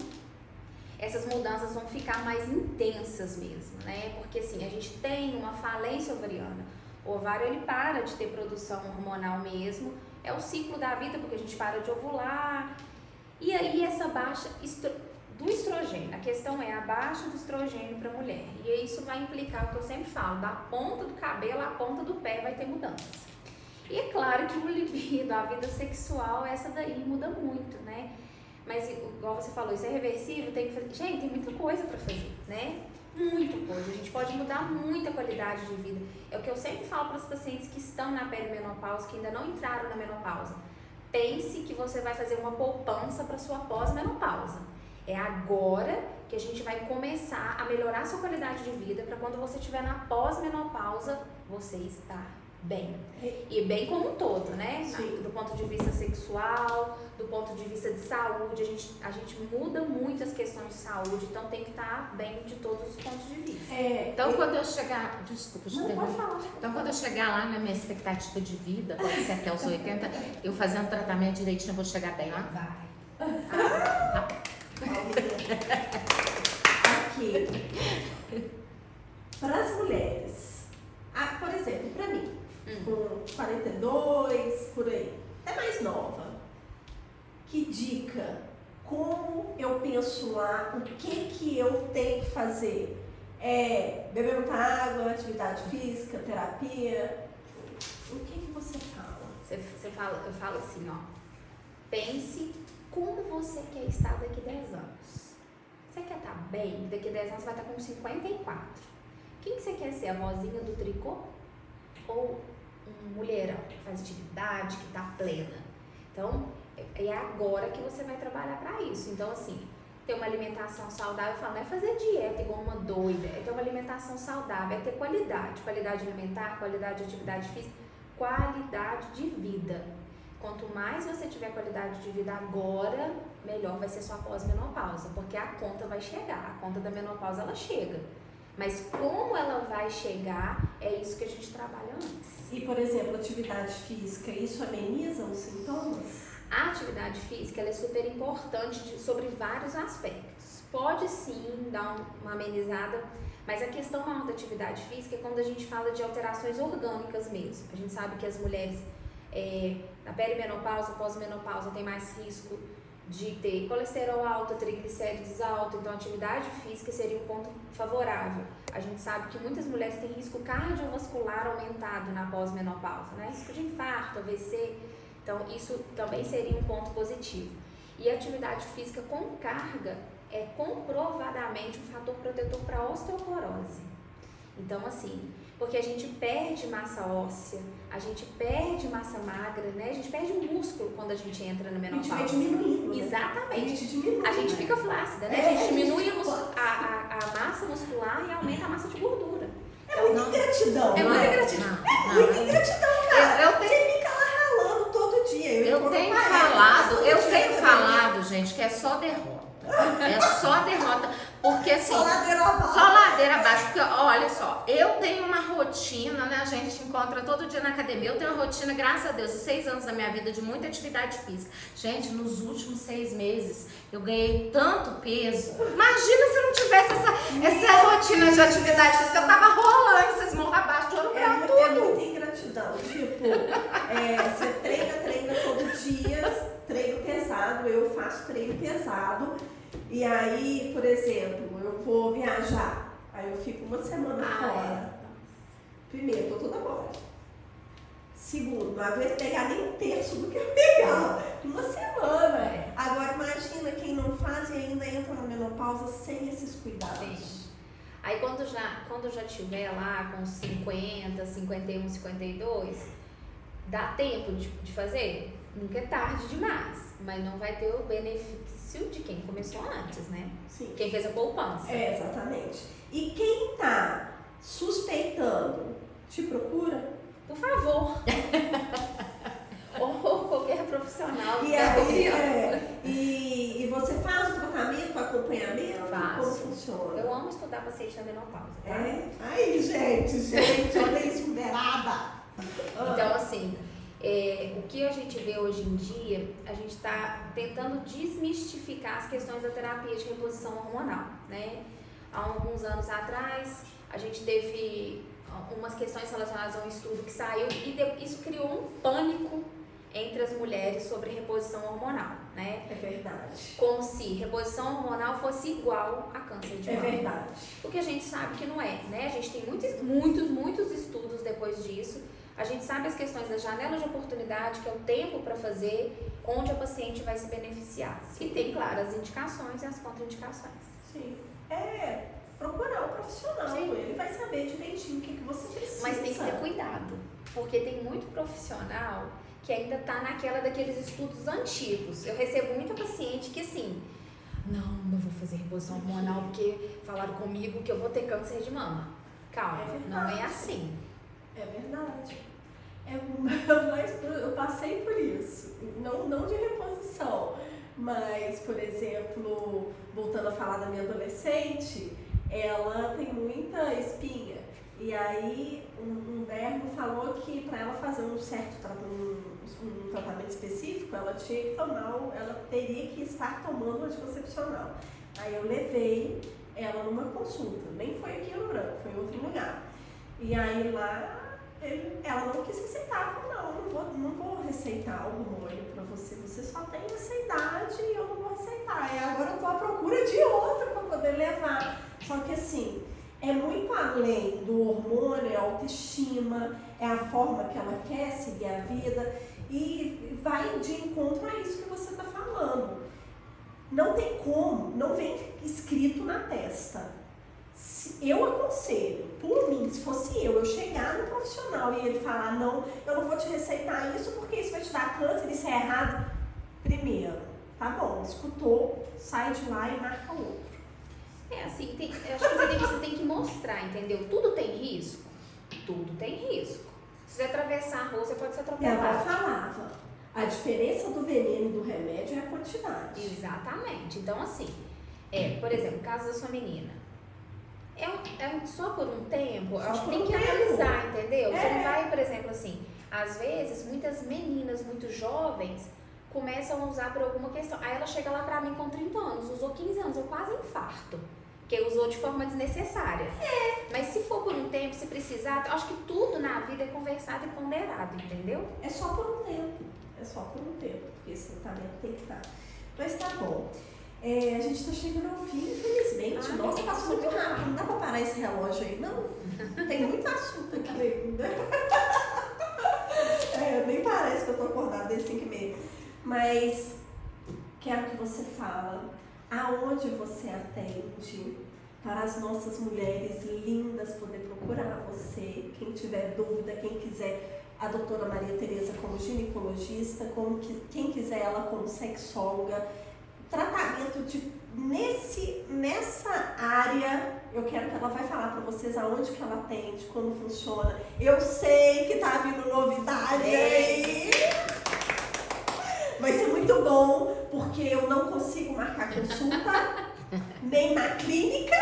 essas mudanças vão ficar mais intensas mesmo, né? Porque assim, a gente tem uma falência ovariana. O ovário, ele para de ter produção hormonal mesmo, é o ciclo da vida, porque a gente para de ovular. E aí essa baixa do estrogênio, a questão é a baixa do estrogênio para a mulher. E isso vai implicar o que eu sempre falo, da ponta do cabelo à ponta do pé vai ter mudança. E é claro que o libido, a vida sexual, essa daí muda muito, né? Mas igual você falou, isso é reversível, tem que fazer. Gente, tem muita coisa para fazer, né? Muita coisa. A gente pode mudar muito a qualidade de vida. É o que eu sempre falo para os pacientes que estão na perimenopausa, que ainda não entraram na menopausa. Pense que você vai fazer uma poupança para sua pós-menopausa. É agora que a gente vai começar a melhorar a sua qualidade de vida para quando você estiver na pós-menopausa, você estar bem. E bem como um todo, né? Sim. Do ponto de vista sexual, do ponto de vista de saúde, a gente muda muito as questões de saúde, então tem que estar bem de todos os pontos de vista. Então, quando eu chegar... Desculpa, Não, pode falar. Então, quando eu chegar lá na minha expectativa de vida, pode ser até os 80, eu fazendo tratamento direitinho, eu vou chegar bem lá? Vai. Aqui, para as mulheres, por exemplo, para mim, com 42, por aí, até mais nova, que dica, como eu penso lá, o que eu tenho que fazer? Beber muita água, atividade física, terapia, o que você fala? Eu falo assim, ó, pense como você quer estar daqui 10 anos. Você quer estar bem? Daqui 10 anos você vai estar com 54. Quem que você quer ser? A vozinha do tricô? Ou um mulherão que faz atividade, que está plena? Então, é agora que você vai trabalhar para isso. Então, assim, ter uma alimentação saudável, eu falo, não é fazer dieta igual uma doida, é ter uma alimentação saudável, é ter qualidade alimentar, qualidade de atividade física, qualidade de vida. Quanto mais você tiver qualidade de vida agora, melhor vai ser sua pós-menopausa, porque a conta vai chegar, a conta da menopausa ela chega. Mas como ela vai chegar, é isso que a gente trabalha antes. E, por exemplo, atividade física, isso ameniza os sintomas? A atividade física ela é super importante sobre vários aspectos. Pode sim dar uma amenizada, mas a questão maior da atividade física é quando a gente fala de alterações orgânicas mesmo. A gente sabe que as mulheres na perimenopausa, pós-menopausa, tem mais risco de ter colesterol alto, triglicérides alto, então a atividade física seria um ponto favorável. A gente sabe que muitas mulheres têm risco cardiovascular aumentado na pós-menopausa, né? Risco de infarto, AVC, então isso também seria um ponto positivo. E a atividade física com carga é comprovadamente um fator protetor para osteoporose. Então assim, porque a gente perde massa óssea, a gente perde massa magra, né? A gente perde o músculo quando a gente entra na menopausa. A gente vai diminuindo, né? Exatamente. A gente fica flácida, né? A gente diminui a massa muscular e aumenta a massa de gordura. É muita gratidão. É muita gratidão. Muita gratidão, cara. Você fica lá ralando todo dia. Eu tenho falado, gente, que é só derrota. É só derrota. Porque assim. Só ladeira abaixo. Só ladeira abaixo. Porque, olha só, eu tenho uma rotina, né? A gente encontra todo dia na academia. Eu tenho uma rotina, graças a Deus, de 6 anos da minha vida de muita atividade física. Gente, nos últimos 6 meses eu ganhei tanto peso. Imagina se eu não tivesse essa rotina de atividade física. Eu tava rolando, vocês vão abaixo de ouro pra tudo. É muita ingratidão. Tipo, você treina todo dia, treino pesado. Eu faço treino pesado. E aí, por exemplo, eu vou viajar, aí eu fico uma semana fora. Primeiro, tô toda mole. Segundo, não aguento pegar nem um terço do que eu pegava. Uma semana. Agora, imagina quem não faz e ainda entra na menopausa sem esses cuidados. Sim. Aí, quando já tiver lá com 50, 51, 52, dá tempo de fazer? nunca é tarde demais, mas não vai ter o benefício de quem começou antes, né? Sim. Quem fez a poupança. Exatamente. E quem tá suspeitando, te procura? Por favor. Ou qualquer profissional. E aí, e você faz o tratamento, o acompanhamento? Faço. Como funciona? Eu amo estudar paciente na menopausa, tá? É? Aí, gente, olha isso, mulherada. Então, assim, o que a gente vê hoje em dia, a gente está tentando desmistificar as questões da terapia de reposição hormonal, né? Há alguns anos atrás, a gente teve umas questões relacionadas a um estudo que saiu e isso criou um pânico entre as mulheres sobre reposição hormonal, né? É verdade. Como se reposição hormonal fosse igual a câncer de mama. É verdade. O que a gente sabe que não é, né? A gente tem muitos estudos depois disso. A gente sabe as questões da janela de oportunidade, que é o tempo para fazer, onde a paciente vai se beneficiar. E tem, claro, as indicações e as contraindicações. Sim. Procurar um profissional. Sim. Ele vai saber direitinho o que você precisa. Mas tem que ter cuidado, porque tem muito profissional que ainda tá naquela daqueles estudos antigos. Eu recebo muita paciente que assim, não vou fazer reposição hormonal porque falaram comigo que eu vou ter câncer de mama. Calma, não é assim. É verdade. Eu passei por isso. Não de reposição, mas, por exemplo, voltando a falar da minha adolescente, ela tem muita espinha. E aí um dermo falou que para ela fazer um tratamento específico, ela teria que estar tomando um anticoncepcional. Aí eu levei ela numa consulta, nem foi aqui no Branco, foi em outro lugar. E aí lá ela não quis receitar, falou, não vou receitar o hormônio para você só tem essa idade e eu não vou receitar. E agora eu tô à procura de outro para poder levar. Só que assim, é muito além do hormônio, é a autoestima, é a forma que ela quer seguir a vida e vai de encontro a isso que você está falando. Não tem como, não vem escrito na testa. Eu aconselho, por mim, se fosse eu chegar no profissional e ele falar, não, eu não vou te receitar isso porque isso vai te dar câncer, isso é errado. Primeiro, tá bom, escutou, sai de lá e marca outro. Assim, eu acho que você tem que mostrar, entendeu? Tudo tem risco? Tudo tem risco. Se você atravessar a rua, você pode ser atropelado. Ela falava, a diferença do veneno e do remédio é a quantidade. Exatamente. Então, assim, por exemplo, o caso da sua menina. Só por um tempo, eu acho que tem que analisar, entendeu? Você não vai, por exemplo, assim, às vezes, muitas meninas muito jovens começam a usar por alguma questão. Aí ela chega lá pra mim com 30 anos, usou 15 anos, eu quase infarto. Porque usou de forma desnecessária. Mas se for por um tempo, se precisar, eu acho que tudo na vida é conversado e ponderado, entendeu? É só por um tempo. Porque esse tratamento tem que estar. Mas tá bom. A gente tá chegando ao fim, infelizmente. Nossa, passou muito rápido. Não dá pra parar esse relógio aí, não. Tem muito assunto aqui ainda. Nem parece que eu tô acordada desde 5h30. Mas quero que você fala aonde você atende para as nossas mulheres lindas poder procurar você. Quem tiver dúvida, quem quiser a doutora Maria Tereza como ginecologista, quem quiser ela como sexóloga, tratamento nessa área, eu quero que ela vai falar para vocês aonde que ela atende, como funciona. Eu sei que tá vindo novidade aí. Vai ser muito bom, porque eu não consigo marcar consulta, nem na clínica,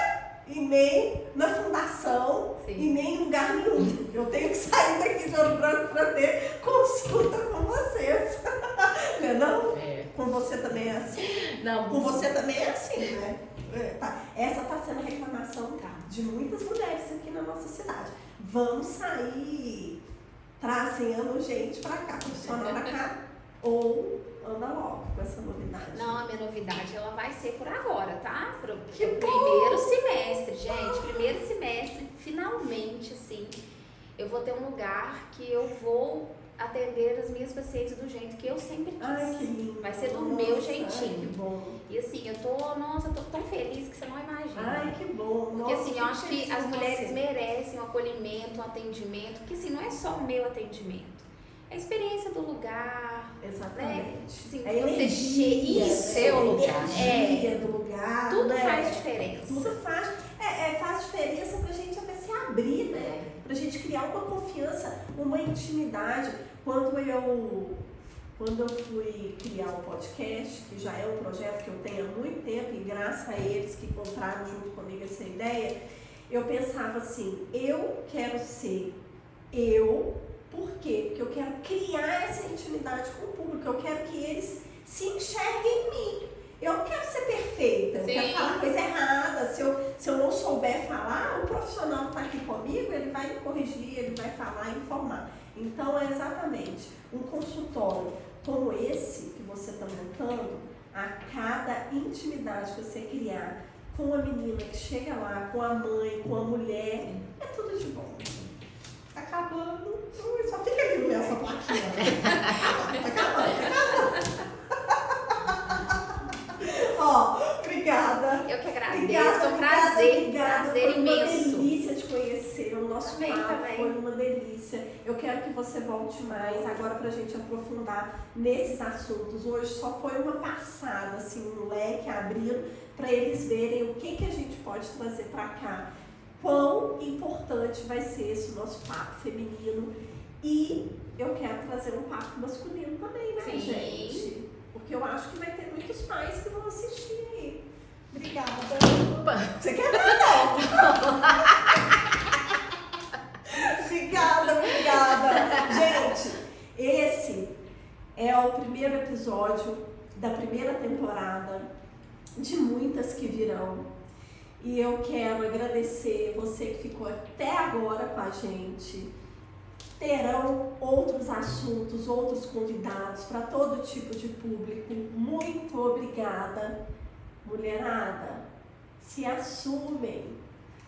e nem na fundação, e nem em lugar nenhum. Eu tenho que sair daqui de Ouro Branco para ter consulta com vocês. Não é não? Com você também é assim? Não. Com você também é assim, né? Essa está sendo a reclamação de muitas mulheres aqui na nossa cidade. Vamos sair trazendo gente para cá, profissional para cá, ou anda logo com essa novidade? Não, a minha novidade ela vai ser por agora, tá? Pro Que primeiro semestre, gente. Primeiro semestre, finalmente, assim, eu vou ter um lugar que eu vou atender as minhas pacientes do jeito que eu sempre quis. Ai, que lindo. Vai ser do meu jeitinho. Ai, que bom. E assim, eu tô tão feliz que você não imagina. Ai, que bom. Porque assim, eu acho que feliz as com mulheres você. merecem um acolhimento, um atendimento, porque assim, não é só o meu atendimento. a experiência do lugar, Exatamente. Sim, A você energia, isso, seu lugar. a energia do lugar. Tudo né? faz diferença. Tudo faz diferença pra gente até se abrir, né? Pra gente criar uma confiança, uma intimidade. Quando eu fui criar o podcast, que já é um projeto que eu tenho há muito tempo, e graças a eles que compraram junto comigo essa ideia, eu pensava assim, eu quero ser eu. Por quê? Porque eu quero criar essa intimidade com o público, eu quero que eles se enxerguem em mim. Eu não quero ser perfeita, eu quero falar coisa errada. Se eu não souber falar, o profissional que está aqui comigo, ele vai me corrigir, ele vai falar e informar. Então, é exatamente um consultório como esse que você está montando, a cada intimidade que você criar com a menina que chega lá, com a mãe, com a mulher, é tudo de bom. Acabando, só fica aqui no essa plaquinha. Tá acabando. Ó, obrigada. Eu que agradeço, Obrigada, foi um prazer, obrigada. prazer Foi imenso. uma delícia te conhecer, o nosso Também, papo também. foi uma delícia. Eu quero que você volte mais agora pra gente aprofundar nesses assuntos. Hoje só foi uma passada, assim, um leque abrindo para eles verem o que a gente pode trazer para cá. Quão importante vai ser esse nosso papo feminino. E eu quero trazer um papo masculino também, né, Sim. gente? Porque eu acho que vai ter muitos pais que vão assistir aí. Obrigada. Você quer dar, não? Obrigada. Gente, esse é o primeiro episódio da primeira temporada, de muitas que virão. E eu quero agradecer você que ficou até agora com a gente. Terão outros assuntos, outros convidados para todo tipo de público. Muito obrigada. Mulherada, se assumem,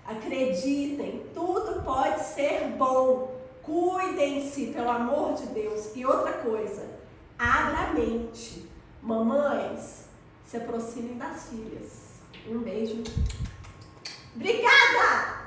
acreditem, tudo pode ser bom. Cuidem-se, pelo amor de Deus. E outra coisa, abra a mente. Mamães, se aproximem das filhas. Um beijo. Obrigada!